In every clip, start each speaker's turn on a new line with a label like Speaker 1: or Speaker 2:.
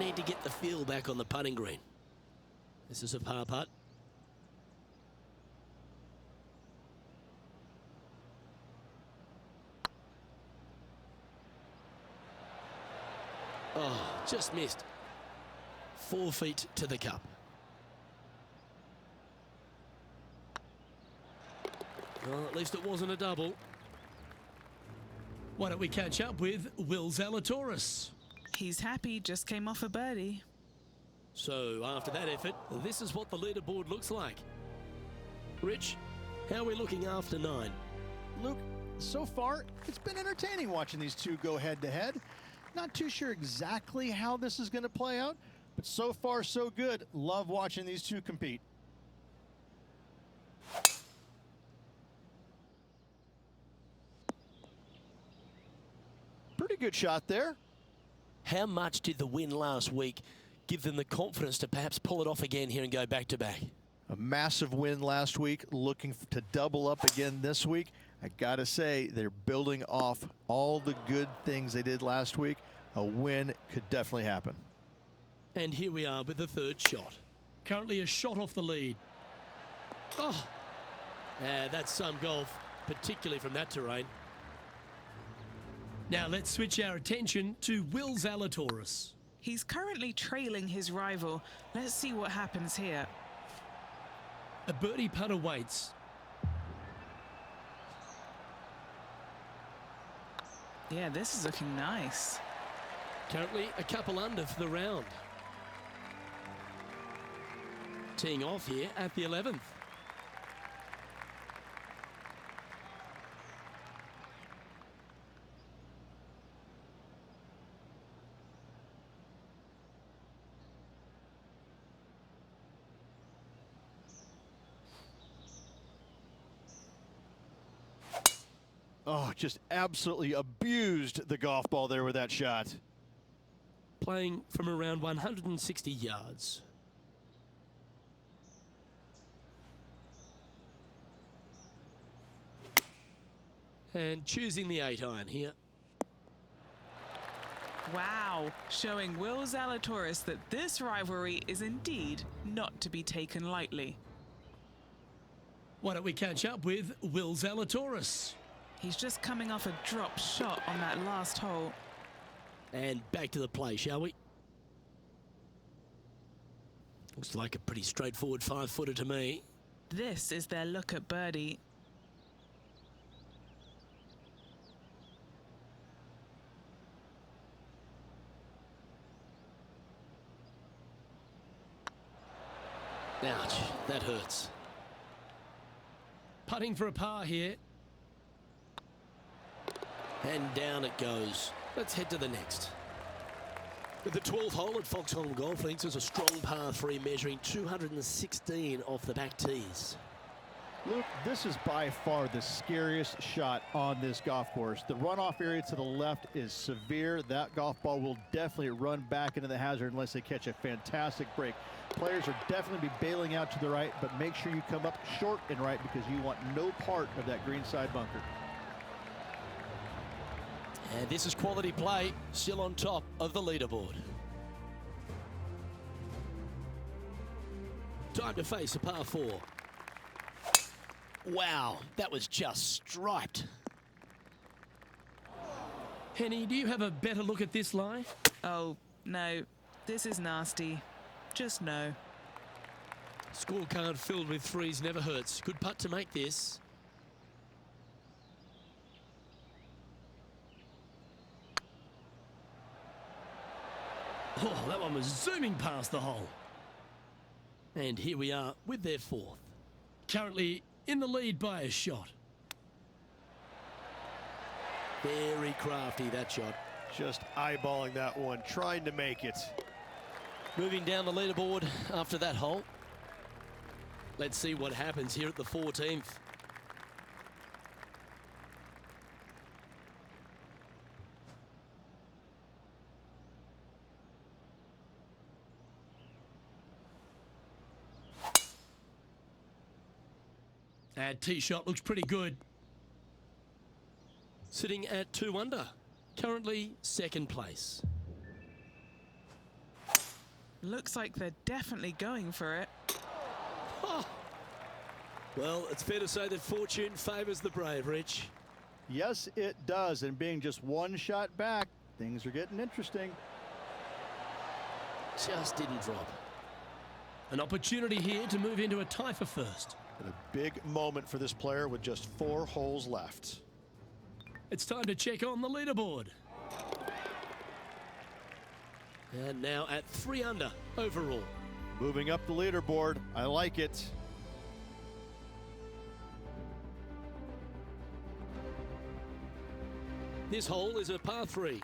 Speaker 1: need to get the feel back on the putting green. This is a par putt. Oh, just missed. 4 feet to the cup. Well, at least it wasn't a double. Why don't we catch up with Will Zalatoris?
Speaker 2: He's happy, just came off a birdie.
Speaker 1: So after that effort, this is what the leaderboard looks like. Rich, how are we looking after 9?
Speaker 3: Luke, so far, it's been entertaining watching these two go head-to-head. Not too sure exactly how this is going to play out, but so far, so good. Love watching these two compete. Pretty good shot there.
Speaker 1: How much did the win last week give them the confidence to perhaps pull it off again here and go back-to-back?
Speaker 3: A massive win last week, looking to double up again this week. I gotta say, they're building off all the good things they did last week. A win could definitely happen.
Speaker 1: And here we are with the 3rd shot. Currently a shot off the lead. Oh, that's some golf, particularly from that terrain. Now let's switch our attention to Will Zalatoris.
Speaker 2: He's currently trailing his rival. Let's see what happens here.
Speaker 1: A birdie putt awaits.
Speaker 2: Yeah, this is looking nice.
Speaker 1: Currently a couple under for the round. Teeing off here at the 11th.
Speaker 3: Oh, just absolutely abused the golf ball there with that shot.
Speaker 1: Playing from around 160 yards. And choosing the 8-iron here.
Speaker 2: Wow, showing Will Zalatoris that this rivalry is indeed not to be taken lightly.
Speaker 1: Why don't we catch up with Will Zalatoris?
Speaker 2: He's just coming off a drop shot on that last hole.
Speaker 1: And back to the play, shall we? Looks like a pretty straightforward 5-footer to me.
Speaker 2: This is their look at birdie.
Speaker 1: Ouch, that hurts. Putting for a par here. And down it goes. Let's head to the next. With the 12th hole at Foxholm Golf Links is a strong par 3 measuring 216 off the back tees.
Speaker 3: Luke, this is by far the scariest shot on this golf course. The runoff area to the left is severe. That golf ball will definitely run back into the hazard unless they catch a fantastic break. Players are definitely be bailing out to the right, but make sure you come up short and right because you want no part of that greenside bunker.
Speaker 1: And this is quality play, still on top of the leaderboard. Time to face a par 4. Wow, that was just striped. Henny, do you have a better look at this lie?
Speaker 2: Oh, no, this is nasty. Just no.
Speaker 1: Scorecard filled with 3s never hurts. Good putt to make this. Oh, that one was zooming past the hole. And here we are with their 4th. Currently in the lead by a shot. Very crafty, that shot.
Speaker 3: Just eyeballing that one, trying to make it.
Speaker 1: Moving down the leaderboard after that hole. Let's see what happens here at the 14th. That tee shot looks pretty good. Sitting at 2 under. Currently 2nd place.
Speaker 2: Looks like they're definitely going for it.
Speaker 1: Oh. Well, it's fair to say that fortune favours the brave, Rich.
Speaker 3: Yes, it does. And being just one shot back, things are getting interesting.
Speaker 1: Just didn't drop.
Speaker 4: An opportunity here to move into a tie for first.
Speaker 5: And a big moment for this player with just 4 holes left.
Speaker 4: It's time to check on the leaderboard.
Speaker 1: And now at 3 under overall.
Speaker 3: Moving up the leaderboard. I like it.
Speaker 1: This hole is a par 3.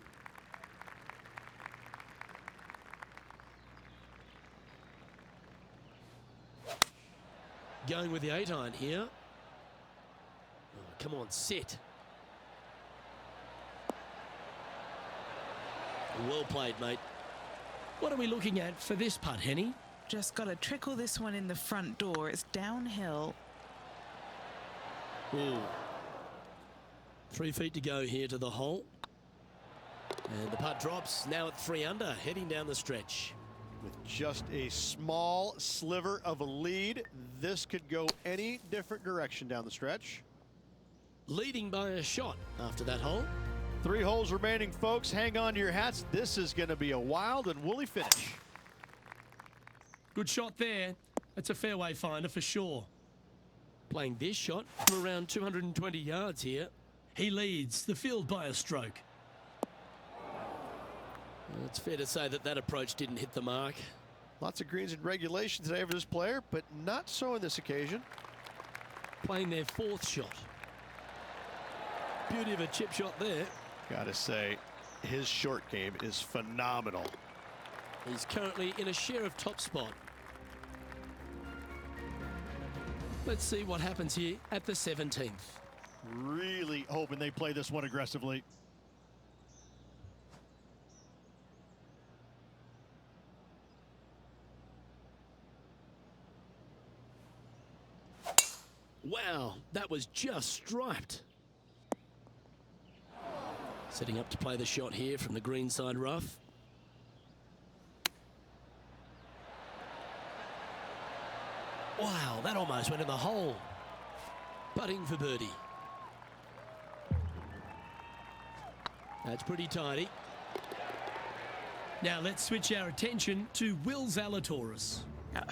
Speaker 1: Going with the 8-iron here. Oh, come on, sit. Well played, mate.
Speaker 4: What are we looking at for this putt, Henny?
Speaker 2: Just got to trickle this one in the front door. It's downhill.
Speaker 1: Ooh. 3 feet to go here to the hole. And the putt drops, now at 3 under, heading down the stretch.
Speaker 5: With just a small sliver of a lead, this could go any different direction down the stretch.
Speaker 1: Leading by a shot after that hole.
Speaker 3: 3 holes remaining, folks. Hang on to your hats. This is going to be a wild and woolly finish.
Speaker 4: Good shot there. That's a fairway finder for sure.
Speaker 1: Playing this shot from around 220 yards here.
Speaker 4: He leads the field by a stroke.
Speaker 1: It's fair to say that that approach didn't hit the mark.
Speaker 5: Lots of greens in regulation today for this player, but not so on this occasion.
Speaker 1: Playing their 4th shot. Beauty of a chip shot there.
Speaker 5: Gotta say, his short game is phenomenal.
Speaker 1: He's currently in a share of top spot. Let's see what happens here at the 17th.
Speaker 3: Really hoping they play this one aggressively.
Speaker 1: Wow, that was just striped. Setting up to play the shot here from the greenside rough. Wow, that almost went in the hole. Putting for birdie. That's pretty tidy.
Speaker 4: Now let's switch our attention to Will Zalatoris.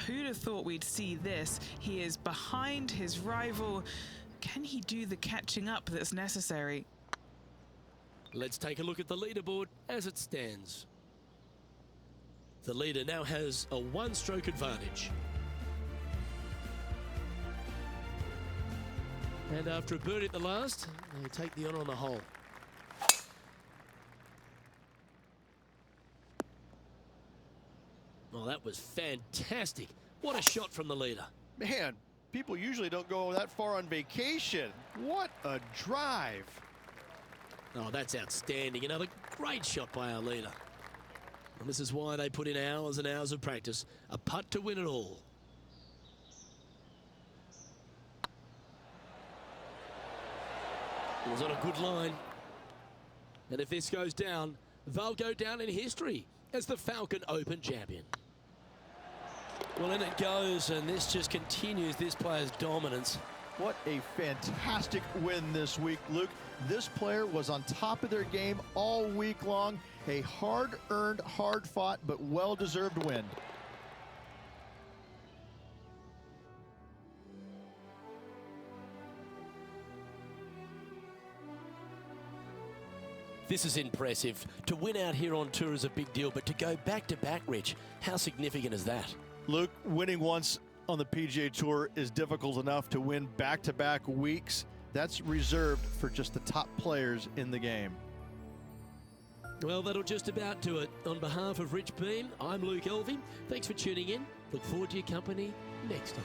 Speaker 2: Who'd have thought we'd see this? He is behind his rival. Can he do the catching up that's necessary?
Speaker 1: Let's take a look at the leaderboard as it stands. The leader now has a 1-stroke advantage. And after a birdie at the last, they take the honour on the hole. Oh, that was fantastic. What a shot from the leader.
Speaker 5: Man, people usually don't go that far on vacation. What a drive.
Speaker 1: Oh, that's outstanding. Another great shot by our leader. And this is why they put in hours and hours of practice. A putt to win it all. It was on a good line. And if this goes down, they'll go down in history as the Falcon Open champion. Well, in it goes, and this just continues this player's dominance.
Speaker 3: What a fantastic win this week, Luke. This player was on top of their game all week long. A hard-earned, hard-fought, but well-deserved win.
Speaker 1: This is impressive. To win out here on tour is a big deal, but to go back-to-back, Rich, how significant is that?
Speaker 3: Luke, winning once on the PGA Tour is difficult enough. To win back-to-back weeks, that's reserved for just the top players in the game.
Speaker 1: Well, that'll just about do it. On behalf of Rich Beam, I'm Luke Elvey. Thanks for tuning in. Look forward to your company next time.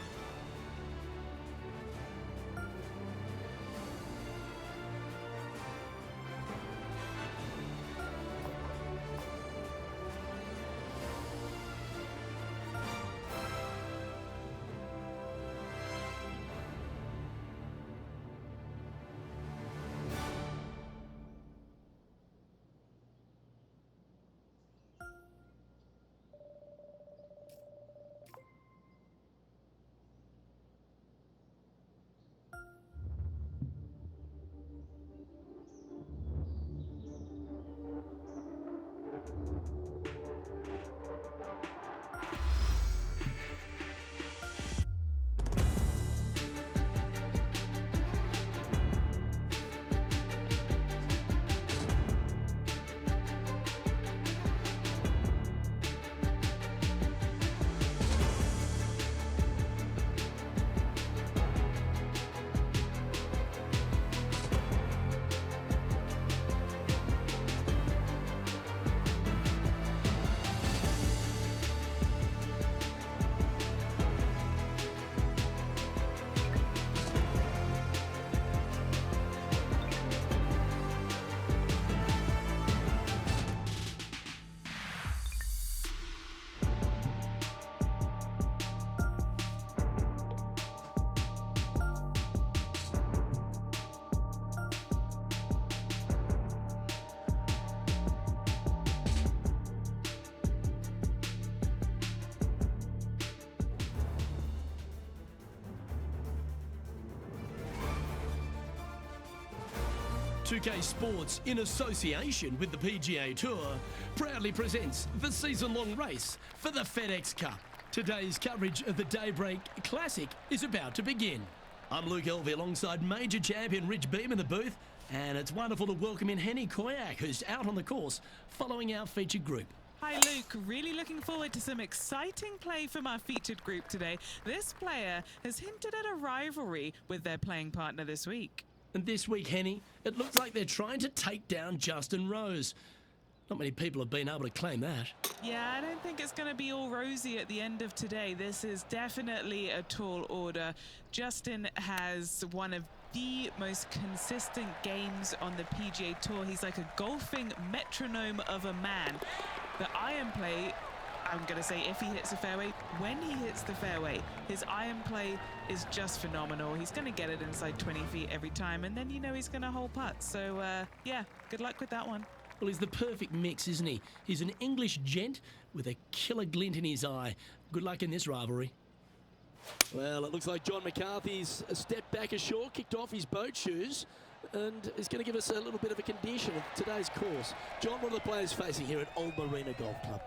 Speaker 4: 2K Sports, in association with the PGA Tour, proudly presents the season-long race for the FedEx Cup. Today's coverage of the Daybreak Classic is about to begin. I'm Luke Elvey alongside major champion Rich Beam in the booth, and it's wonderful to welcome in Henny Koyak, who's out on the course following our featured group.
Speaker 2: Hi Luke, really looking forward to some exciting play from our featured group today. This player has hinted at a rivalry with their playing partner this week.
Speaker 4: And this week, Henny, it looks like they're trying to take down Justin Rose. Not many people have been able to claim that.
Speaker 2: Yeah, I don't think it's going to be all rosy at the end of today. This is definitely a tall order. Justin has one of the most consistent games on the PGA Tour. He's like a golfing metronome of a man. The iron play, I'm going to say if he hits the fairway, when he hits the fairway, his iron play is just phenomenal. He's going to get it inside 20 feet every time, and then you know he's going to hole putt. So, yeah, good luck with that one.
Speaker 4: Well, he's the perfect mix, isn't he? He's an English gent with a killer glint in his eye. Good luck in this rivalry.
Speaker 1: Well, it looks like John McCarthy's stepped back ashore, kicked off his boat shoes, and is going to give us a little bit of a condition of today's course. John, what are the players facing here at Old Marina Golf Club?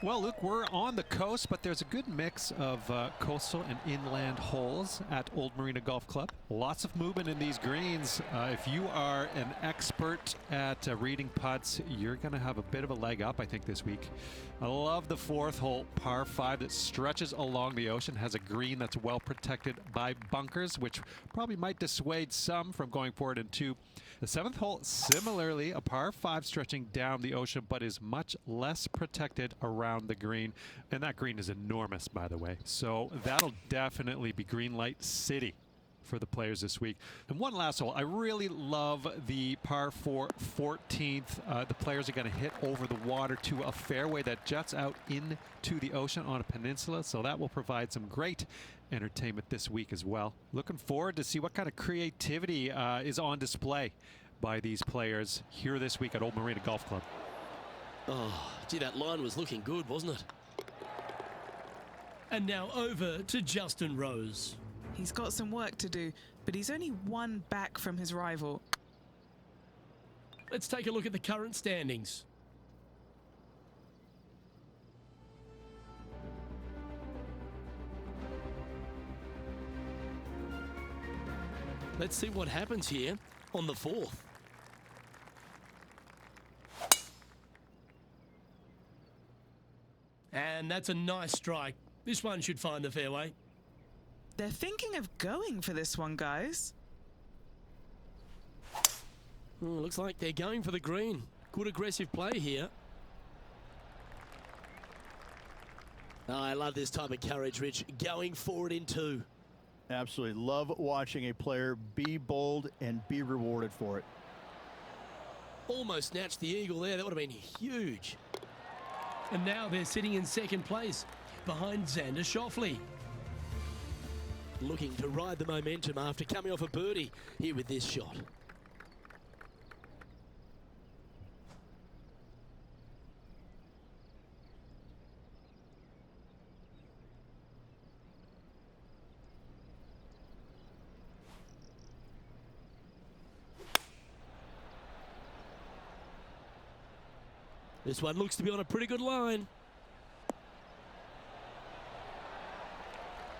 Speaker 6: Well, Luke, we're on the coast, but there's a good mix of coastal and inland holes at Old Marina Golf Club. Lots of movement in these greens. If you are an expert at reading putts, you're going to have a bit of a leg up, I think, this week. I love the fourth hole, par 5, that stretches along the ocean, has a green that's well protected by bunkers, which probably might dissuade some from going forward into the 7th hole. Similarly, a par 5 stretching down the ocean, but is much less protected around the green. And that green is enormous, by the way. So that'll definitely be green light city for the players this week. And one last hole. I really love the par 4 14th. The players are going to hit over the water to a fairway that juts out into the ocean on a peninsula. So that will provide some great entertainment this week as well. Looking forward to see what kind of creativity is on display by these players here this week at Old Marina Golf Club.
Speaker 1: Oh, gee, that line was looking good, wasn't it?
Speaker 4: And now over to Justin Rose.
Speaker 2: He's got some work to do, but he's only one back from his rival.
Speaker 4: Let's take a look at the current standings. Let's see what happens here on the 4th. And that's a nice strike. This one should find the fairway.
Speaker 2: They're thinking of going for this one, guys.
Speaker 1: Looks like they're going for the green. Good aggressive play here. Oh, I love this type of courage, Rich. Going forward in 2.
Speaker 3: Absolutely love watching a player be bold and be rewarded for it.
Speaker 1: Almost snatched the eagle there. That would have been huge.
Speaker 4: And now they're sitting in 2nd place behind Xander Schauffele.
Speaker 1: Looking to ride the momentum after coming off a birdie here with this shot. This one looks to be on a pretty good line.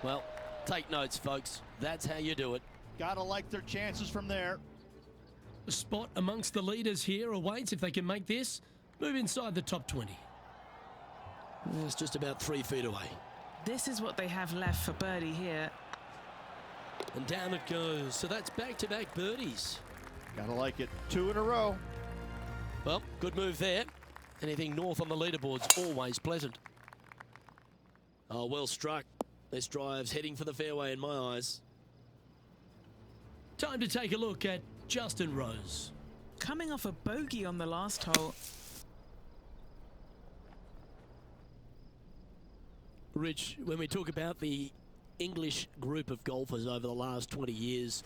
Speaker 1: Well, take notes, folks. That's how you do it.
Speaker 3: Gotta like their chances from there.
Speaker 4: A spot amongst the leaders here awaits if they can make this. Move inside the top 20.
Speaker 1: It's just about 3 feet away.
Speaker 2: This is what they have left for birdie here.
Speaker 1: And down it goes. So that's back-to-back birdies.
Speaker 3: Gotta like it. 2 in a row.
Speaker 1: Well, good move there. Anything north on the leaderboard's always pleasant. Oh, well struck. This drive's heading for the fairway in my eyes.
Speaker 4: Time to take a look at Justin Rose.
Speaker 2: Coming off a bogey on the last hole.
Speaker 1: Rich, when we talk about the English group of golfers over the last 20 years,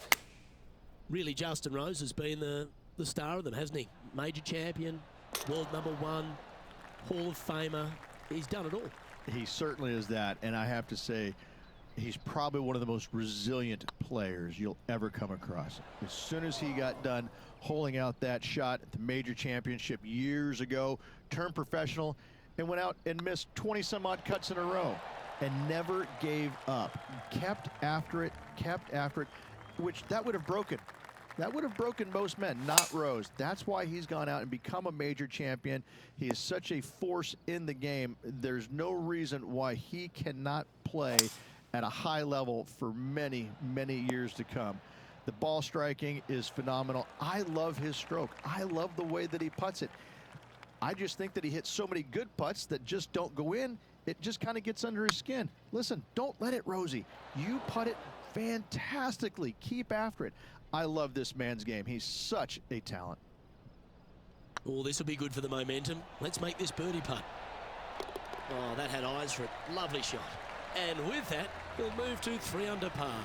Speaker 1: really Justin Rose has been the star of them, hasn't he? Major champion, world #1, Hall of Famer. He's done it all.
Speaker 3: He certainly is that, and I have to say, he's probably one of the most resilient players you'll ever come across. As soon as he got done holing out that shot at the major championship years ago, turned professional and went out and missed 20 some odd cuts in a row and never gave up. Kept after it, which that would have broken. That would have broken most men, not Rose. That's why he's gone out and become a major champion. He is such a force in the game. There's no reason why he cannot play at a high level for many, many years to come. The ball striking is phenomenal. I love his stroke. I love the way that he putts it. I just think that he hits so many good putts that just don't go in. It just kind of gets under his skin. Listen, don't let it, Rosie. You putt it fantastically. Keep after it. I love this man's game. He's such a talent.
Speaker 1: Oh, this will be good for the momentum. Let's make this birdie putt. Oh, that had eyes for it. Lovely shot. And with that, he'll move to 3 under par.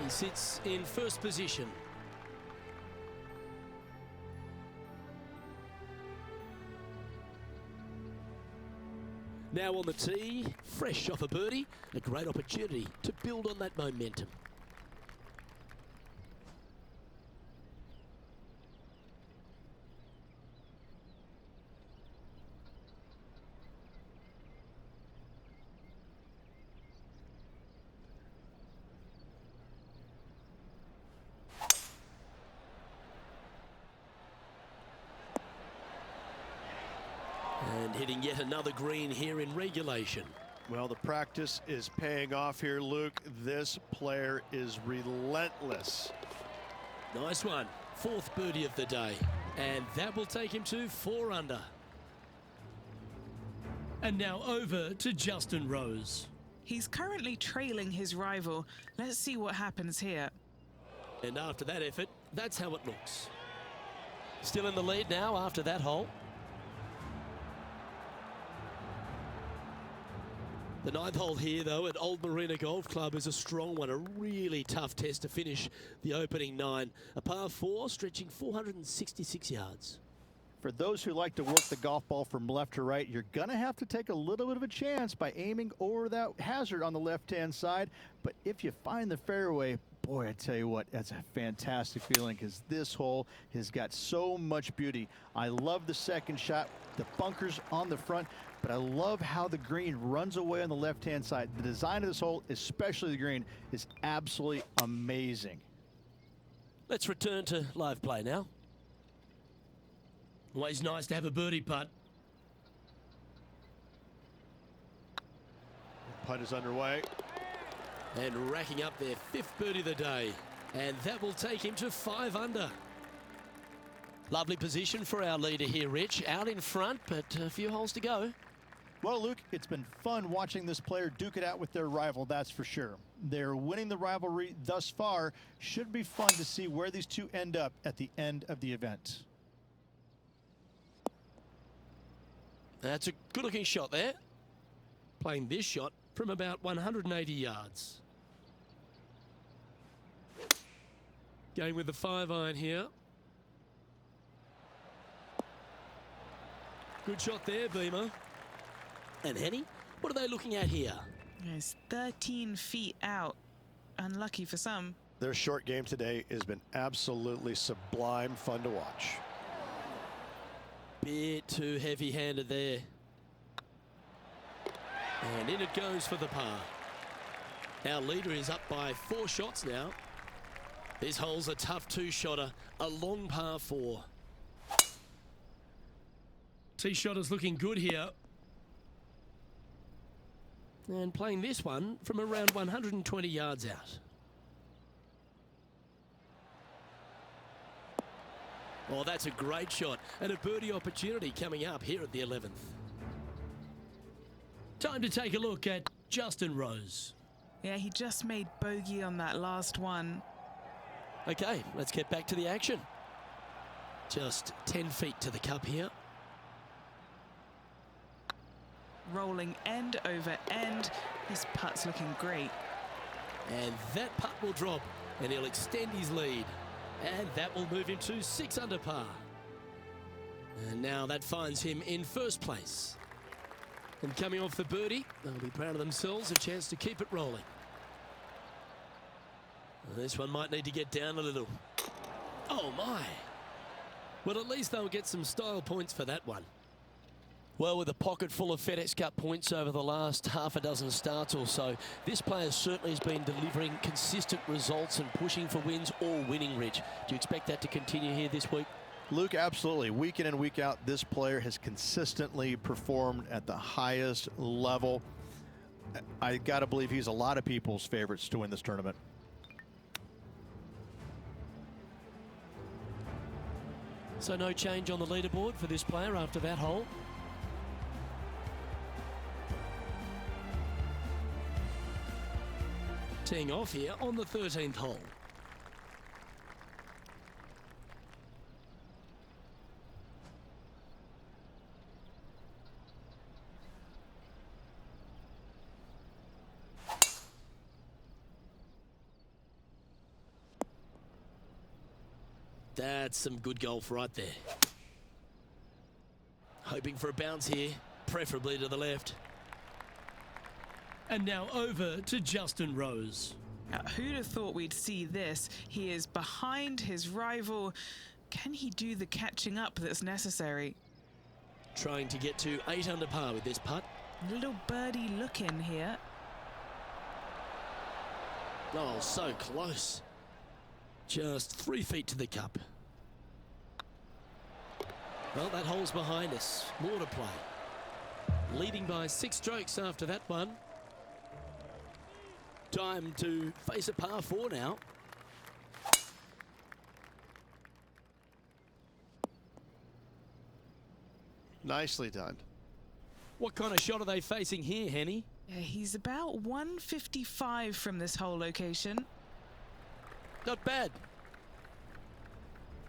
Speaker 1: He sits in first position. Now on the tee, fresh off a birdie, a great opportunity to build on that momentum. And hitting yet another green here in regulation.
Speaker 5: Well, the practice is paying off here, Luke. This player is relentless.
Speaker 1: Nice one. 4th birdie of the day. And that will take him to 4 under.
Speaker 4: And now over to Justin Rose.
Speaker 2: He's currently trailing his rival. Let's see what happens here.
Speaker 1: And after that effort, that's how it looks. Still in the lead now after that hole. The 9th hole here, though, at Old Marina Golf Club is a strong one, a really tough test to finish the opening 9. A par 4 stretching 466 yards.
Speaker 3: For those who like to work the golf ball from left to right, you're going to have to take a little bit of a chance by aiming over that hazard on the left-hand side. But if you find the fairway, boy, I tell you what, that's a fantastic feeling because this hole has got so much beauty. I love the second shot, the bunkers on the front, but I love how the green runs away on the left-hand side. The design of this hole, especially the green, is absolutely amazing.
Speaker 1: Let's return to live play now.
Speaker 4: Always nice to have a birdie putt.
Speaker 5: Putt is underway.
Speaker 1: And racking up their 5th birdie of the day. And that will take him to 5 under. Lovely position for our leader here, Rich. Out in front, but a few holes to go.
Speaker 3: Well, Luke, it's been fun watching this player duke it out with their rival, that's for sure. They're winning the rivalry thus far. Should be fun to see where these two end up at the end of the event.
Speaker 1: That's a good-looking shot there. Playing this shot from about 180 yards. Going with the 5-iron here. Good shot there, Beamer. And Henny, what are they looking at here?
Speaker 2: It's 13 feet out. Unlucky for some.
Speaker 5: Their short game today has been absolutely sublime fun to watch.
Speaker 1: Bit too heavy-handed there. And in it goes for the par. Our leader is up by 4 shots now. This hole's a tough 2-shotter, a long par 4.
Speaker 4: Tee shot is looking good here.
Speaker 1: And playing this one from around 120 yards out. Oh, that's a great shot and a birdie opportunity coming up here at the 11th.
Speaker 4: Time to take a look at Justin Rose.
Speaker 2: Yeah, he just made bogey on that last one.
Speaker 1: Okay, let's get back to the action. Just 10 feet to the cup here.
Speaker 2: Rolling end over end. This putt's looking great.
Speaker 1: And that putt will drop and he'll extend his lead. And that will move him to 6 under par. And now that finds him in first place. And coming off the birdie, they'll be proud of themselves, a chance to keep it rolling. And this one might need to get down a little. Oh my! Well, at least they'll get some style points for that one. Well, with a pocket full of FedEx Cup points over the last half a dozen starts or so, this player certainly has been delivering consistent results and pushing for wins or winning, Rich. Do you expect that to continue here this week?
Speaker 5: Luke, absolutely. Week in and week out, this player has consistently performed at the highest level. I got to believe he's a lot of people's favorites to win this tournament.
Speaker 1: So no change on the leaderboard for this player after that hole. Teeing off here on the 13th hole. That's some good golf right there. Hoping for a bounce here, preferably to the left.
Speaker 4: And now over to Justin Rose.
Speaker 2: Now, who'd have thought we'd see this? He is behind his rival. Can he do the catching up that's necessary?
Speaker 1: Trying to get to 8 under par with this putt.
Speaker 2: Little birdie look in here.
Speaker 1: Oh, so close. Just 3 feet to the cup. Well, that hole's behind us. More to play. Leading by 6 strokes after that one. Time to face a par 4 now.
Speaker 5: Nicely done.
Speaker 1: What kind of shot are they facing here, Henny?
Speaker 2: Yeah, he's about 155 from this hole location.
Speaker 1: Not bad.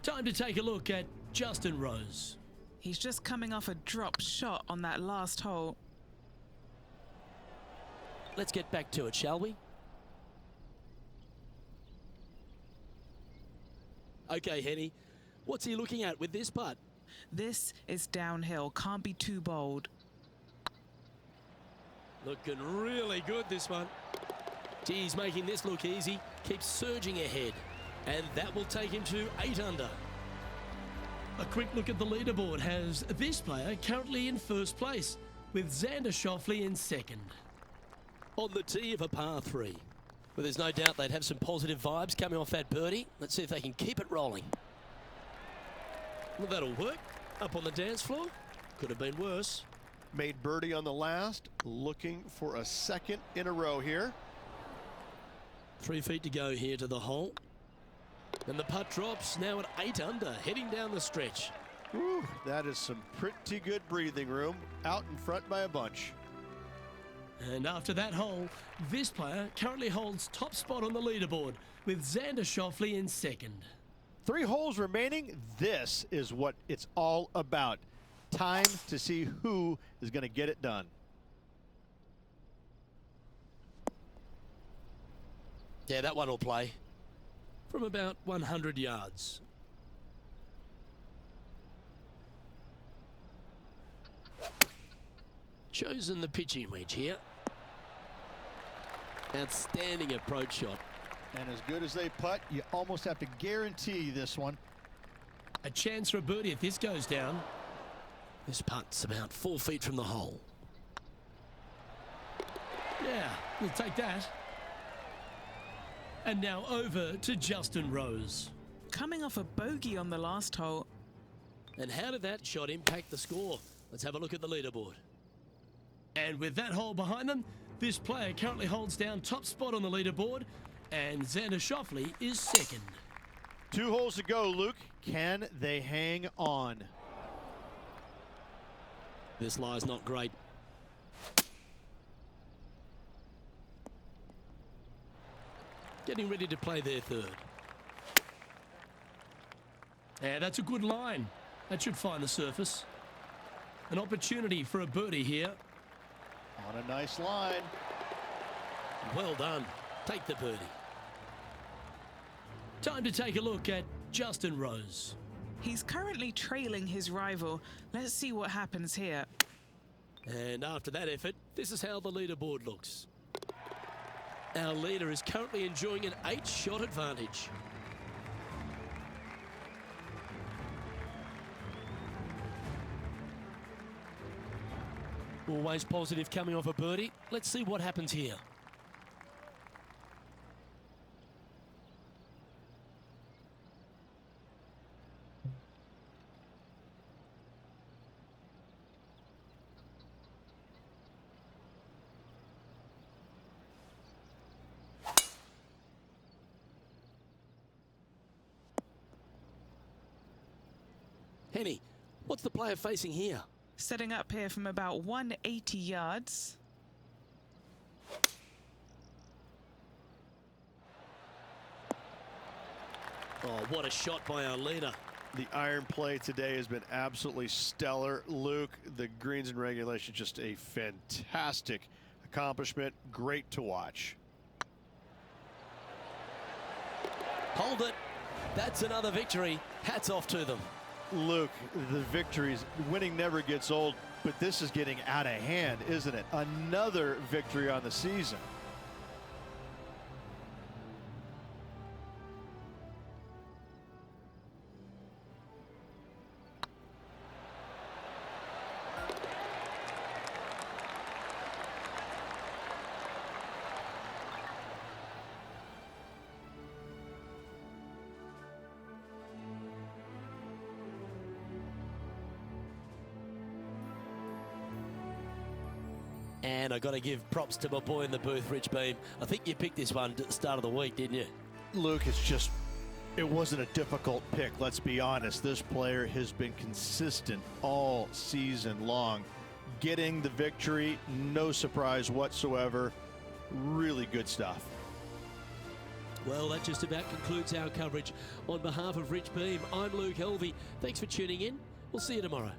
Speaker 4: Time to take a look at Justin Rose.
Speaker 2: He's just coming off a drop shot on that last hole.
Speaker 1: Let's get back to it, shall we? Okay, Henny. What's he looking at with this putt?
Speaker 2: This is downhill. Can't be too bold.
Speaker 1: Looking really good, this one. He's making this look easy. Keeps surging ahead. And that will take him to 8 under.
Speaker 4: A quick look at the leaderboard has this player currently in first place, with Xander Schauffele in second.
Speaker 1: On the tee of a par 3. Well, there's no doubt they'd have some positive vibes coming off that birdie. Let's see if they can keep it rolling. Well, that'll work. Up on the dance floor. Could have been worse.
Speaker 5: Made birdie on the last. Looking for a second in a row here.
Speaker 1: 3 feet to go here to the hole. And the putt drops now at 8 under, heading down the stretch.
Speaker 5: Whew, that is some pretty good breathing room. Out in front by a bunch.
Speaker 4: And after that hole, this player currently holds top spot on the leaderboard, with Xander Schauffele in second.
Speaker 5: 3 holes remaining. This is what it's all about. Time to see who is going to get it done.
Speaker 1: Yeah, that one will play. From about 100 yards. Chosen the pitching wedge here. Outstanding approach shot.
Speaker 5: And as good as they putt, you almost have to guarantee this one.
Speaker 4: A chance for a birdie if this goes down.
Speaker 1: This putt's about 4 feet from the hole.
Speaker 4: Yeah, we'll take that. And now over to Justin Rose.
Speaker 2: Coming off a bogey on the last hole.
Speaker 1: And how did that shot impact the score? Let's have a look at the leaderboard.
Speaker 4: And with that hole behind them, this player currently holds down top spot on the leaderboard, and Xander Schauffele is second.
Speaker 5: 2 holes to go, Luke. Can they hang on?
Speaker 1: This lie's not great. Getting ready to play their third.
Speaker 4: Yeah, that's a good line. That should find the surface. An opportunity for a birdie here.
Speaker 5: On a nice line.
Speaker 1: Well done. Take the birdie.
Speaker 4: Time to take a look at Justin Rose.
Speaker 2: He's currently trailing his rival. Let's see what happens here.
Speaker 1: And after that effort, this is how the leaderboard looks. Our leader is currently enjoying an 8-shot advantage. Always positive coming off a birdie. Let's see what happens here. Henny, what's the player facing here?
Speaker 2: Setting up here from about 180 yards.
Speaker 1: Oh, what a shot by our leader.
Speaker 5: The iron play today has been absolutely stellar. Luke, the greens and regulation, just a fantastic accomplishment. Great to watch.
Speaker 1: Hold it. That's another victory. Hats off to them.
Speaker 5: Luke, the victories, winning never gets old, but this is getting out of hand, isn't it? Another victory on the season.
Speaker 1: And I got to give props to my boy in the booth, Rich Beam. I think you picked this one at the start of the week, didn't you?
Speaker 5: Luke, it wasn't a difficult pick, let's be honest. This player has been consistent all season long. Getting the victory, no surprise whatsoever. Really good stuff.
Speaker 1: Well, that just about concludes our coverage. On behalf of Rich Beam, I'm Luke Helvey. Thanks for tuning in. We'll see you tomorrow.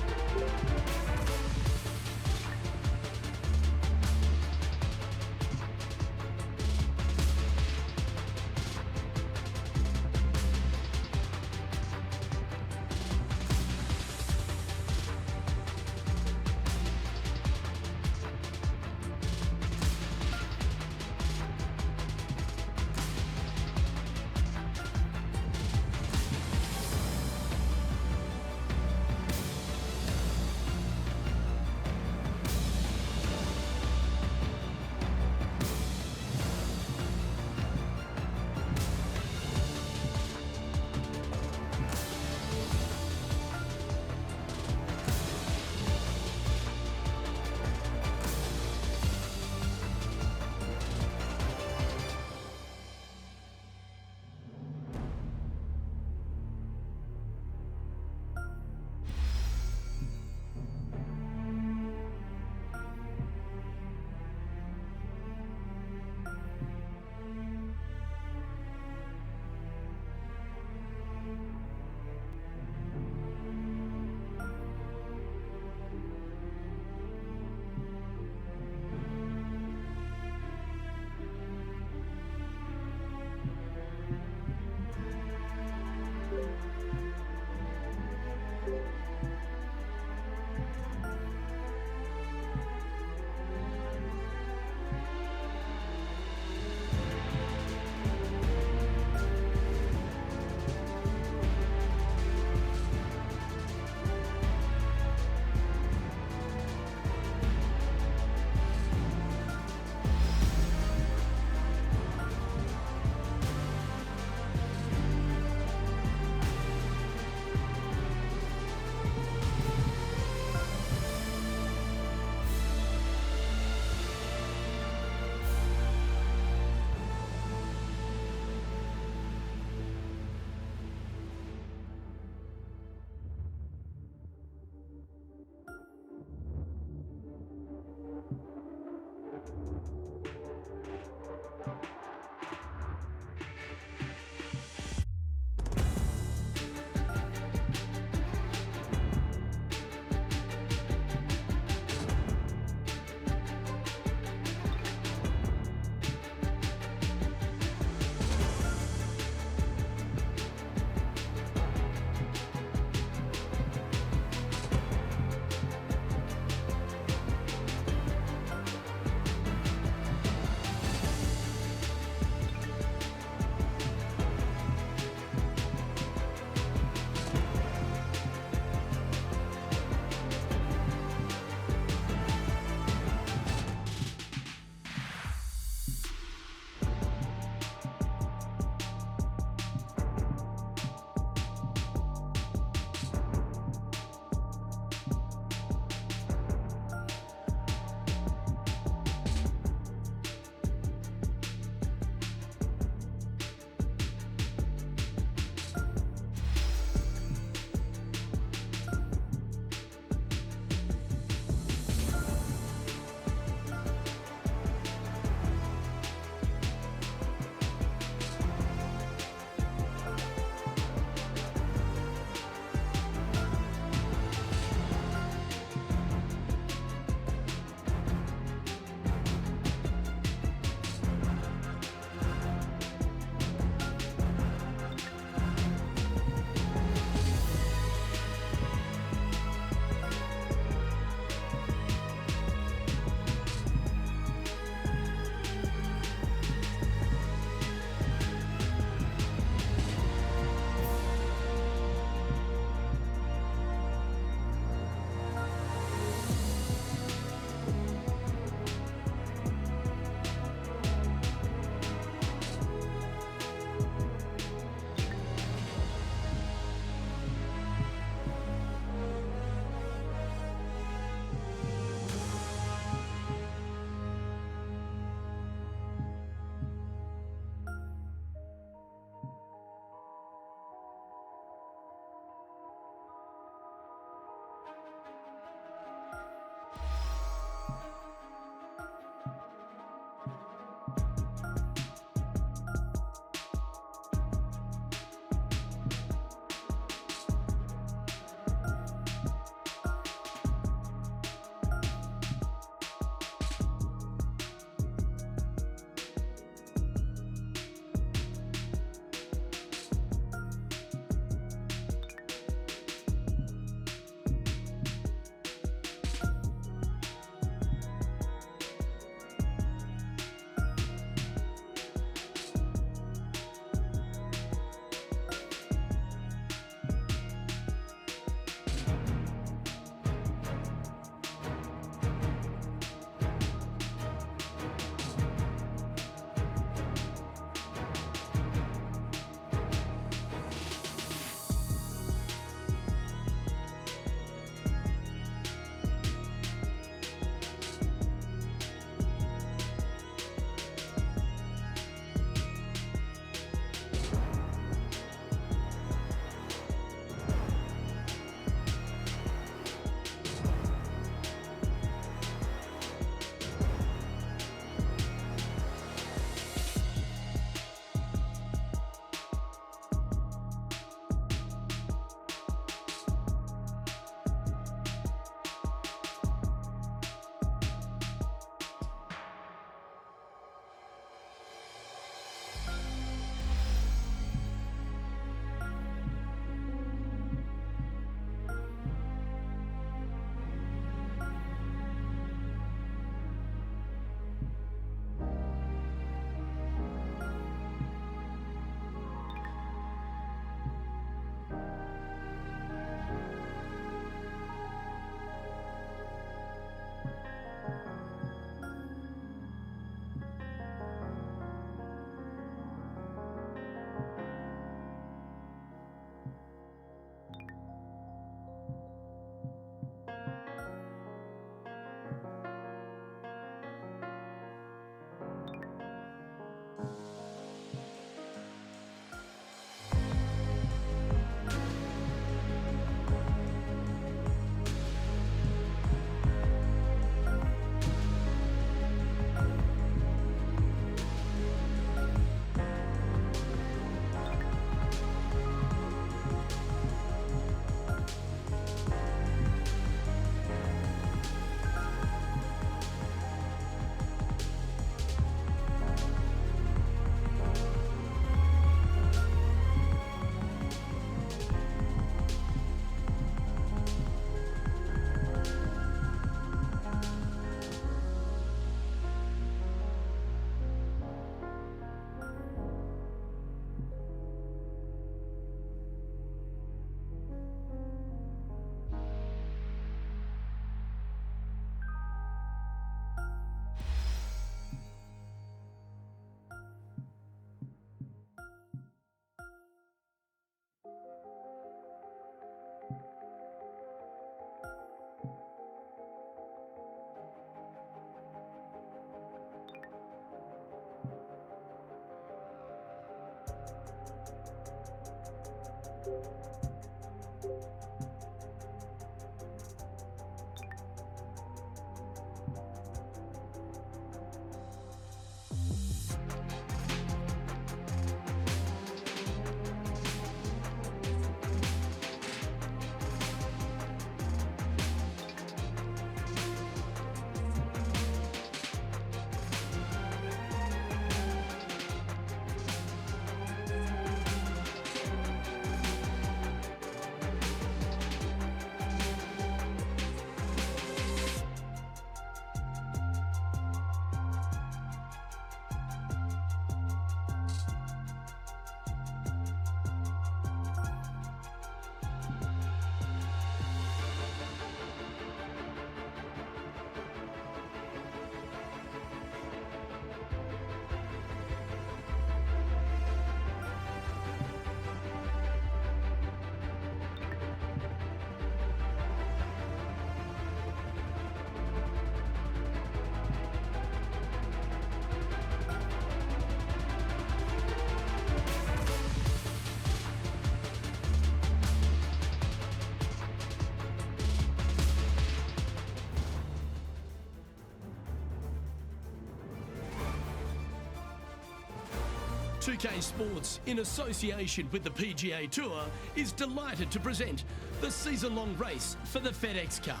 Speaker 4: 2K Sports, in association with the PGA Tour, is delighted to present the season-long race for the FedEx Cup.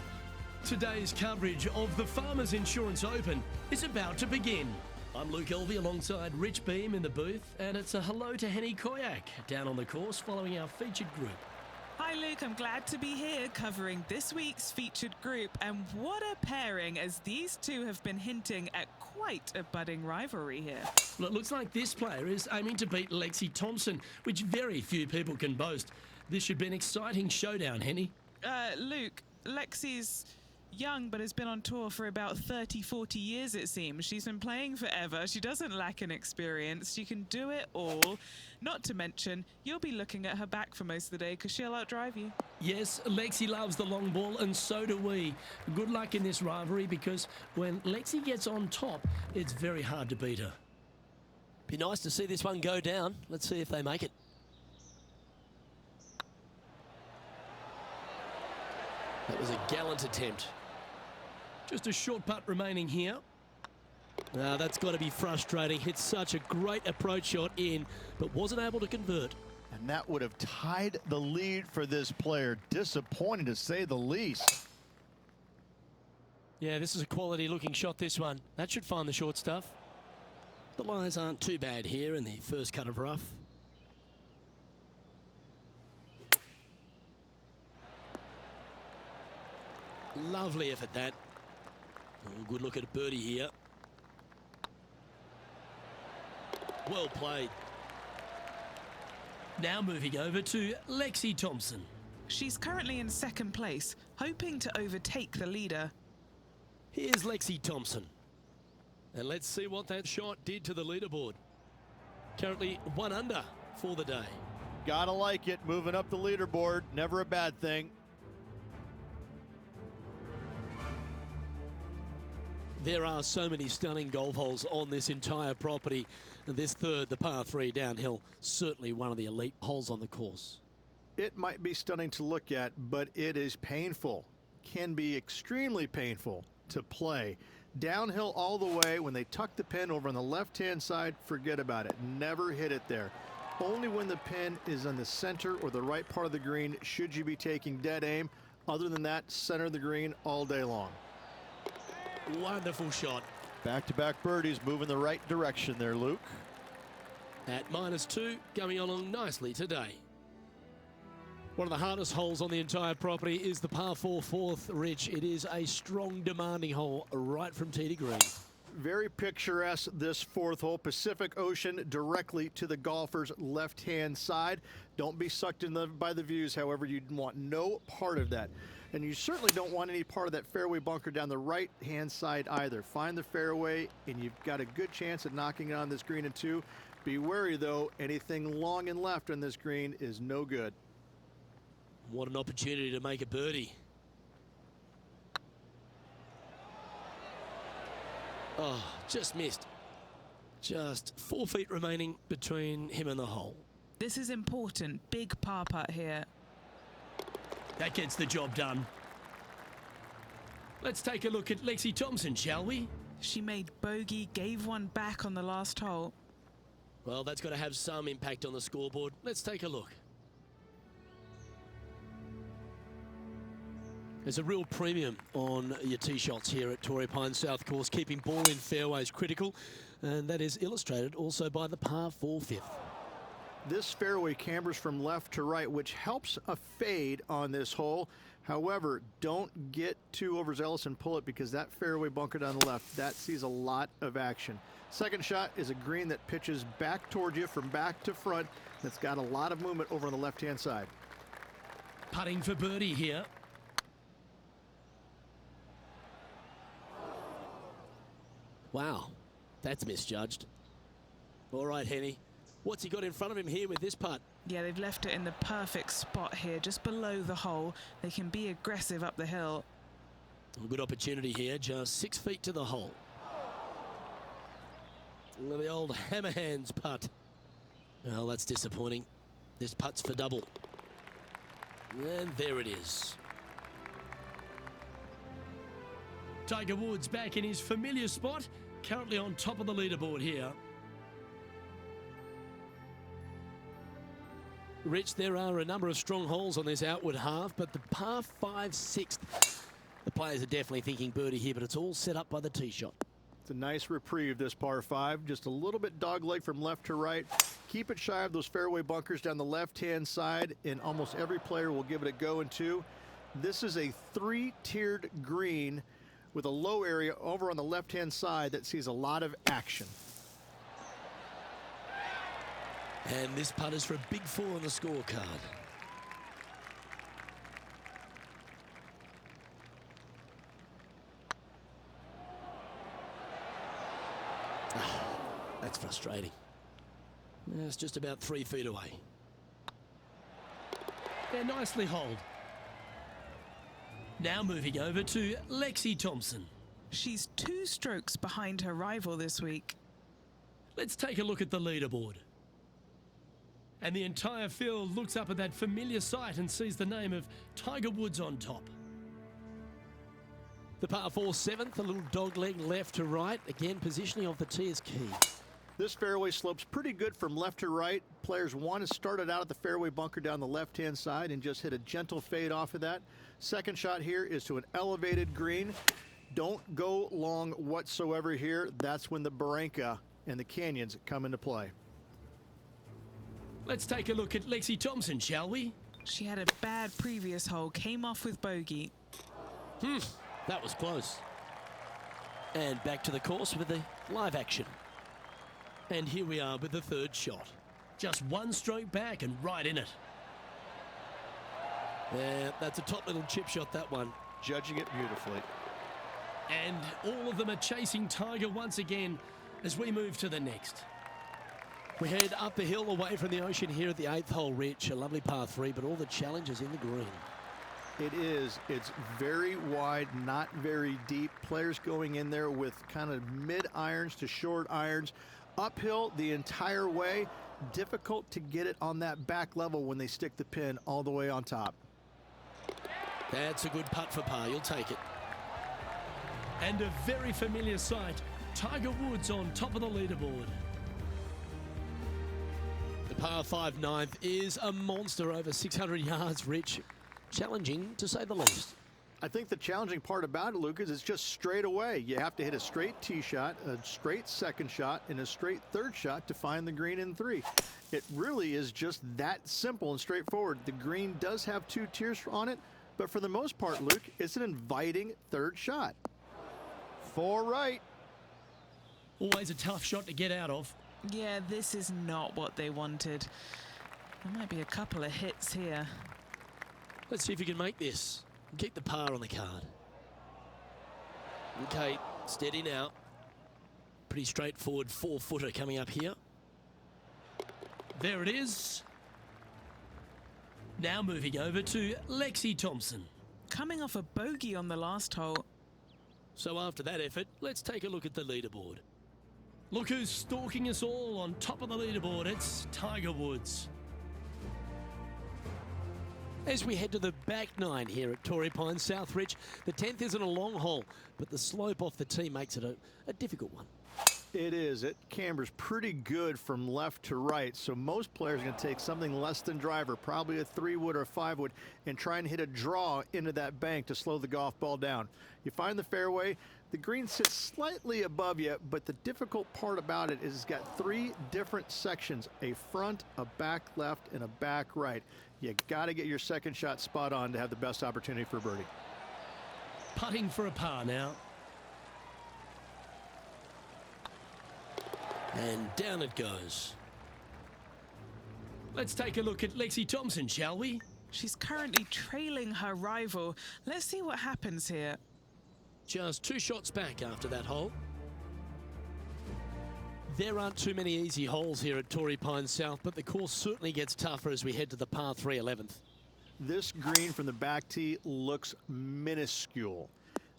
Speaker 4: Today's coverage of the Farmers Insurance Open is about to begin. I'm Luke Elvey alongside Rich Beam in the booth, and it's a hello to Henny Koyak down on the course following our featured group.
Speaker 2: Hi Luke, I'm glad to be here covering this week's featured group, and what a pairing, as these two have been hinting at quite a budding rivalry here.
Speaker 4: Well, it looks like this player is aiming to beat Lexi Thompson, which very few people can boast. This should be an exciting showdown, Henny.
Speaker 2: Luke, Lexi's young but has been on tour for about 30-40 years, it seems. She's been playing forever. She doesn't lack in experience. She can do it all. Not to mention, you'll be looking at her back for most of the day because she'll outdrive you.
Speaker 4: Yes, Lexi loves the long ball, and so do we. Good luck in this rivalry, because when Lexi gets on top, it's very hard to beat her.
Speaker 1: Be nice to see this one go down. Let's see if they make it. That was a gallant attempt.
Speaker 4: Just a short putt remaining here.
Speaker 1: Now that's got to be frustrating. Hit such a great approach shot in, but wasn't able to convert.
Speaker 5: And that would have tied the lead for this player. Disappointing, to say the least.
Speaker 1: Yeah, this is a quality looking shot, this one. That should find the short stuff. The lies aren't too bad here in the first cut of rough. Lovely effort, that. Oh, good look at a birdie here. Well played.
Speaker 4: Now moving over to Lexi Thompson.
Speaker 2: She's currently in second place, hoping to overtake the leader.
Speaker 1: Here's Lexi Thompson. And let's see what that shot did to the leaderboard. Currently 1 under for the day.
Speaker 5: Gotta like it. Moving up the leaderboard. Never a bad thing.
Speaker 1: There are so many stunning golf holes on this entire property. And this third, the par 3 downhill, certainly one of the elite holes on the course.
Speaker 5: It might be stunning to look at, but it is painful. Can be extremely painful to play. Downhill all the way. When they tuck the pin over on the left-hand side, forget about it. Never hit it there. Only when the pin is on the center or the right part of the green should you be taking dead aim. Other than that, center of the green all day long.
Speaker 1: Wonderful shot.
Speaker 5: Back-to-back birdies, moving the right direction there, Luke.
Speaker 1: At -2, going along nicely today. One of the hardest holes on the entire property is the par 4 fourth, Rich. It is a strong, demanding hole right from tee to green.
Speaker 5: Very picturesque, this fourth hole. Pacific Ocean directly to the golfer's left-hand side. Don't be sucked in by the views, however. You want no part of that. And you certainly don't want any part of that fairway bunker down the right-hand side either. Find the fairway, and you've got a good chance at knocking it on this green in 2. Be wary, though. Anything long and left on this green is no good.
Speaker 1: What an opportunity to make a birdie. Oh, just missed. Just 4 feet remaining between him and the hole.
Speaker 2: This is important. Big par putt here.
Speaker 4: That gets the job done. Let's take a look at Lexi Thompson, shall we?
Speaker 2: She made bogey, gave one back on the last hole.
Speaker 1: Well, that's got to have some impact on the scoreboard. Let's take a look. There's a real premium on your tee shots here at Torrey Pines South Course, keeping ball in fairways critical, and that is illustrated also by the par 4 fifth.
Speaker 3: This fairway cambers from left to right, which helps a fade on this hole. However, don't get too overzealous and pull it, because that fairway bunker down the left, that sees a lot of action. Second shot is a green that pitches back towards you from back to front. That's got a lot of movement over on the left-hand side.
Speaker 4: Putting for birdie here.
Speaker 1: Wow, that's misjudged. All right, Henny. What's he got in front of him here with this putt?
Speaker 2: Yeah, they've left it in the perfect spot here, just below the hole. They can be aggressive up the hill.
Speaker 1: A good opportunity here, just 6 feet to the hole. The old hammer hands putt. Well, that's disappointing. This putt's for double. And there it is.
Speaker 4: Tiger Woods back in his familiar spot, currently on top of the leaderboard here.
Speaker 1: Rich, there are a number of strong holes on this outward half, but the par 5 6th, the players are definitely thinking birdie here, but it's all set up by the tee shot.
Speaker 3: It's a nice reprieve, this par 5. Just a little bit dogleg from left to right. Keep it shy of those fairway bunkers down the left-hand side, and almost every player will give it a go in two. This is a 3-tiered green with a low area over on the left-hand side that sees a lot of action.
Speaker 1: And this putt is for a big 4 on the scorecard. That's frustrating. It's just about 3 feet away.
Speaker 4: They're nicely holed. Now moving over to Lexi Thompson.
Speaker 2: She's 2 strokes behind her rival this week.
Speaker 4: Let's take a look at the leaderboard. And the entire field looks up at that familiar sight and sees the name of Tiger Woods on top.
Speaker 1: The par 4 7th, a little dog leg left to right. Again, positioning of the tee is key.
Speaker 3: This fairway slopes pretty good from left to right. Players want to start it out at the fairway bunker down the left-hand side and just hit a gentle fade off of that. Second shot here is to an elevated green. Don't go long whatsoever here. That's when the barranca and the canyons come into play.
Speaker 4: Let's take a look at Lexi Thompson, shall we?
Speaker 2: She had a bad previous hole, came off with bogey.
Speaker 1: That was close. And back to the course with the live action. And here we are with the third shot.
Speaker 4: Just 1 stroke back and right in it.
Speaker 1: Yeah, that's a top little chip shot, that one.
Speaker 3: Judging it beautifully.
Speaker 4: And all of them are chasing Tiger once again as we move to the next.
Speaker 1: We head up the hill away from the ocean here at the 8th hole, Rich. A lovely par 3, but all the challenges in the green.
Speaker 3: It is. It's very wide, not very deep. Players going in there with kind of mid irons to short irons. Uphill the entire way. Difficult to get it on that back level when they stick the pin all the way on top.
Speaker 1: That's a good putt for par. You'll take it.
Speaker 4: And a very familiar sight. Tiger Woods on top of the leaderboard.
Speaker 1: The par 5 9th is a monster, over 600 yards, Rich. Challenging, to say the least.
Speaker 3: I think the challenging part about it, Luke, is it's just straight away. You have to hit a straight tee shot, a straight second shot, and a straight third shot to find the green in 3. It really is just that simple and straightforward. The green does have 2 tiers on it, but for the most part, Luke, it's an inviting third shot. 4 right.
Speaker 4: Always a tough shot to get out of.
Speaker 2: Yeah, this is not what they wanted. There might be a couple of hits here.
Speaker 1: Let's see if you can make this. Keep the par on the card. Okay, steady now. Pretty straightforward 4-footer coming up here.
Speaker 4: There it is. Now moving over to Lexi Thompson.
Speaker 2: Coming off a bogey on the last hole.
Speaker 1: So after that effort, let's take a look at the leaderboard.
Speaker 4: Look who's stalking us all on top of the leaderboard. It's Tiger Woods.
Speaker 1: As we head to the back nine here at Torrey Pines South Ridge, the 10th isn't a long hole, but the slope off the tee makes it a difficult one.
Speaker 5: It is. It cambers pretty good from left to right, so most players are going to take something less than driver, probably a 3-wood or a 5-wood, and try and hit a draw into that bank to slow the golf ball down. You find the fairway, the green sits slightly above you, but the difficult part about it is it's got 3 different sections, a front, a back left, and a back right. You got to get your second shot spot on to have the best opportunity for birdie.
Speaker 4: Putting for a par now.
Speaker 1: And down it goes.
Speaker 4: Let's take a look at Lexi Thompson, shall we?
Speaker 2: She's currently trailing her rival. Let's see what happens here.
Speaker 1: Just 2 shots back after that hole. There aren't too many easy holes here at Torrey Pines South, but the course certainly gets tougher as we head to the par 3 11th.
Speaker 5: This green from the back tee looks minuscule.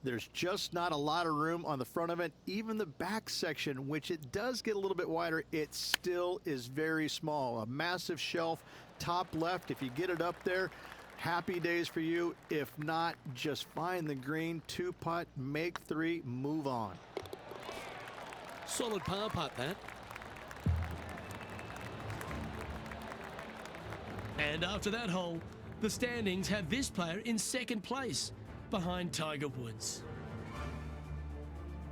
Speaker 5: There's just not a lot of room on the front of it. Even the back section, which it does get a little bit wider, it still is very small. A massive shelf, top left. If you get it up there, happy days for you. If not, just find the green, 2-putt, make 3, move on.
Speaker 1: Solid par putt, that.
Speaker 4: And after that hole, the standings have this player in second place, behind Tiger Woods.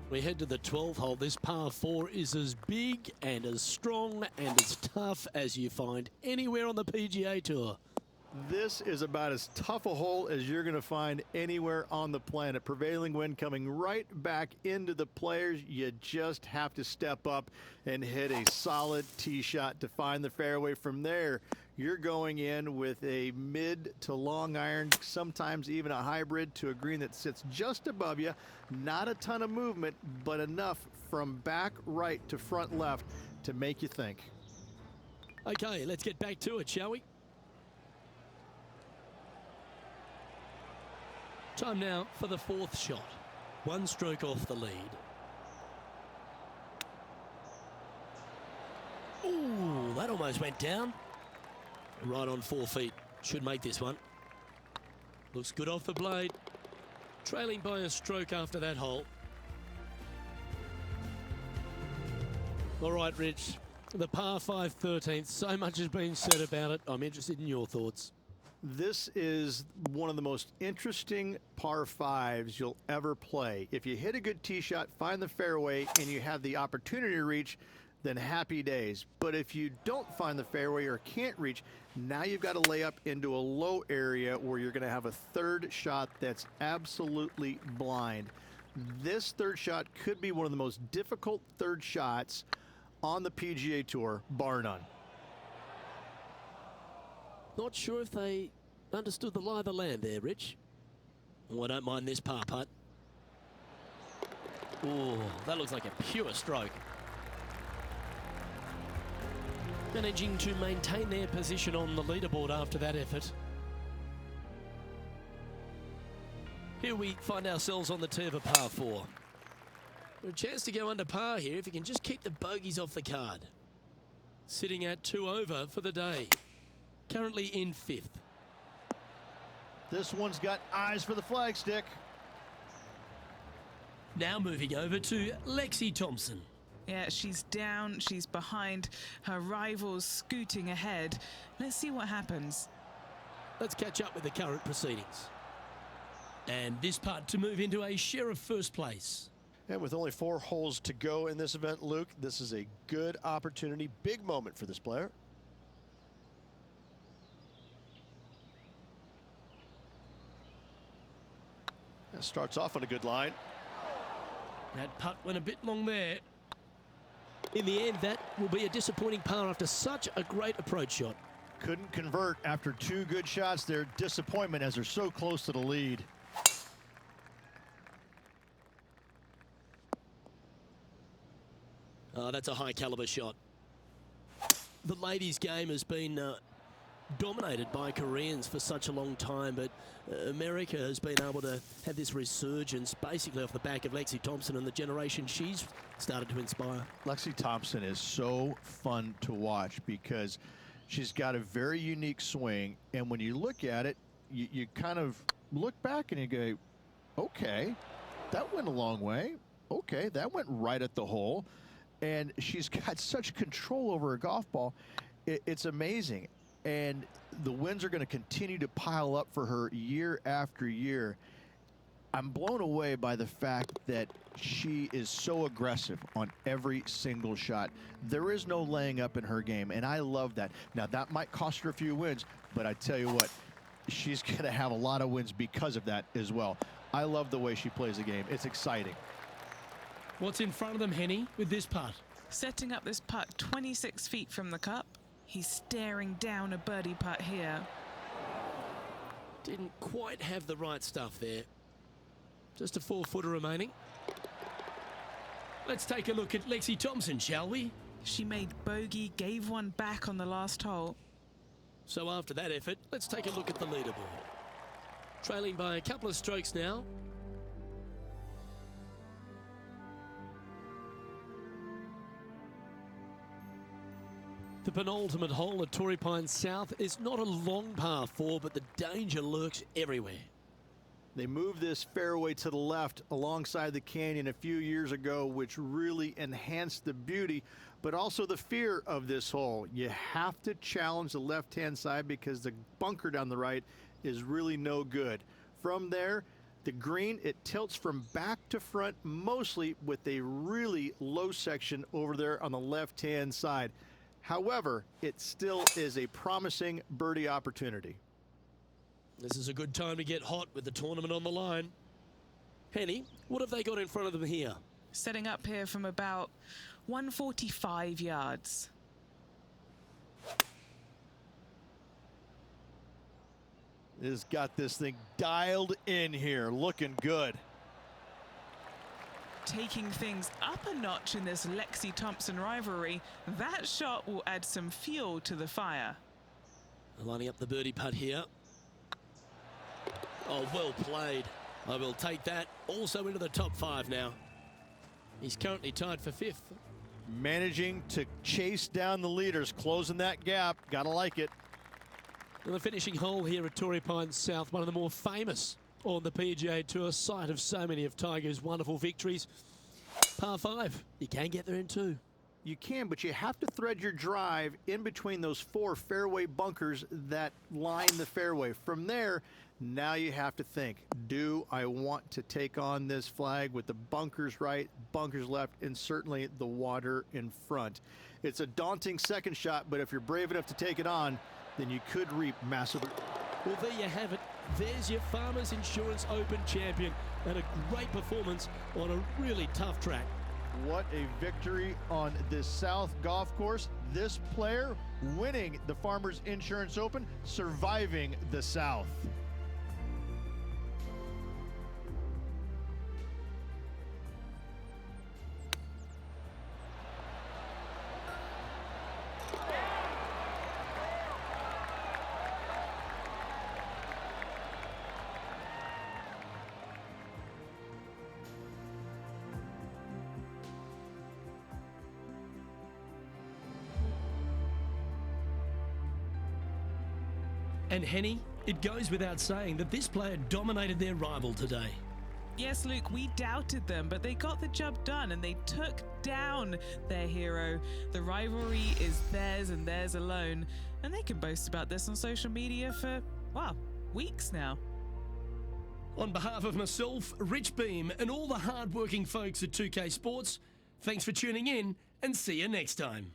Speaker 1: We head to the 12th hole. This par 4 is as big and as strong and as tough as you find anywhere on the PGA Tour.
Speaker 5: This is about as tough a hole as you're going to find anywhere on the planet. Prevailing wind coming right back into the players. You just have to step up and hit a solid tee shot to find the fairway. From there, you're going in with a mid to long iron, sometimes even a hybrid, to a green that sits just above you. Not a ton of movement, but enough from back right to front left to make you think.
Speaker 1: Okay, let's get back to it, shall we? Time now for the 4th shot. 1 stroke off the lead. Ooh, that almost went down. Right on 4 feet. Should make this one. Looks good off the blade. Trailing by a stroke after that hole. All right, Rich. The par 5 13th. So much has been said about it. I'm interested in your thoughts.
Speaker 5: This is one of the most interesting par 5s you'll ever play. If you hit a good tee shot, find the fairway, and you have the opportunity to reach, then happy days. But if you don't find the fairway or can't reach, now you've got to lay up into a low area where you're going to have a 3rd shot that's absolutely blind. This 3rd shot could be one of the most difficult 3rd shots on the PGA Tour, bar none.
Speaker 1: Not sure if they understood the lie of the land there, Rich. Oh, I don't mind this par putt. Oh, that looks like a pure stroke. Managing to maintain their position on the leaderboard after that effort. Here we find ourselves on the tee of a par 4. A chance to go under par here if you can just keep the bogeys off the card. Sitting at 2 over for the day. Currently in 5th.
Speaker 5: This one's got eyes for the flagstick.
Speaker 4: Now moving over to Lexi Thompson.
Speaker 2: Yeah, she's down, she's behind, her rival's scooting ahead. Let's see what happens.
Speaker 1: Let's catch up with the current proceedings.
Speaker 4: And this putt to move into a share of first place.
Speaker 5: And with only 4 holes to go in this event, Luke, this is a good opportunity, big moment for this player. That starts off on a good line.
Speaker 4: That putt went a bit long there.
Speaker 1: In the end, that will be a disappointing par after such a great approach shot.
Speaker 5: Couldn't convert after 2 good shots there. Disappointment as they're so close to the lead.
Speaker 1: Oh, that's a high caliber shot. The ladies' game has been dominated by Koreans for such a long time, but America has been able to have this resurgence basically off the back of Lexi Thompson and the generation she's started to inspire.
Speaker 5: Lexi Thompson is so fun to watch because She's got a very unique swing, and when you look at it, you kind of look back and you go, okay, that went a long way. Okay, that went right at the hole. And she's got such control over her golf ball. It's amazing. And the wins are going to continue to pile up for her year after year. I'm blown away by the fact that she is so aggressive on every single shot. There is no laying up in her game, and I love that. Now, that might cost her a few wins, but I tell you what, she's going to have a lot of wins because of that as well. I love the way she plays the game. It's exciting.
Speaker 4: What's in front of them, Henny, with this putt?
Speaker 2: Setting up this putt 26 feet from the cup. He's staring down a birdie putt here.
Speaker 1: Didn't quite have the right stuff there. Just a 4-footer remaining.
Speaker 4: Let's take a look at Lexi Thompson, shall we?
Speaker 2: She made bogey, gave one back on the last hole.
Speaker 1: So after that effort, let's take a look at the leaderboard. Trailing by a couple of strokes now. The penultimate hole at Torrey Pines South is not a long par 4, but the danger lurks everywhere.
Speaker 5: They moved this fairway to the left alongside the canyon a few years ago, which really enhanced the beauty, but also the fear of this hole. You have to challenge the left-hand side because the bunker down the right is really no good. From there, the green, it tilts from back to front, mostly with a really low section over there on the left-hand side. However, it still is a promising birdie opportunity.
Speaker 1: This is a good time to get hot with the tournament on the line. Henny, what have they got in front of them here?
Speaker 2: Setting up here from about 145 yards.
Speaker 5: Has got this thing dialed in here, looking good.
Speaker 2: Taking things up a notch in this Lexi Thompson rivalry, that shot will add some fuel to the fire.
Speaker 1: Lining up the birdie putt here. Oh, well played. I will take that also into the top 5 now. He's currently tied for 5th.
Speaker 5: Managing to chase down the leaders, closing that gap. Gotta like it.
Speaker 1: And the finishing hole here at Torrey Pines South, one of the more famous on the PGA Tour, site of so many of Tiger's wonderful victories. Par 5, you can get there in 2.
Speaker 5: You can, but you have to thread your drive in between those 4 fairway bunkers that line the fairway. From there, now you have to think, do I want to take on this flag with the bunkers right, bunkers left, and certainly the water in front? It's a daunting second shot, but if you're brave enough to take it on, then you could reap massive.
Speaker 1: Well, there you have it. There's your Farmers Insurance Open champion, and a great performance on a really tough track.
Speaker 5: What a victory on this South golf course. This player winning the Farmers Insurance Open, surviving the South.
Speaker 4: And Henny, it goes without saying that this player dominated their rival today.
Speaker 2: Yes, Luke, we doubted them, but they got the job done and they took down their hero. The rivalry is theirs and theirs alone, and they can boast about this on social media for, well, weeks now.
Speaker 4: On behalf of myself, Rich Beam, and all the hard-working folks at 2K Sports, thanks for tuning in and see you next time.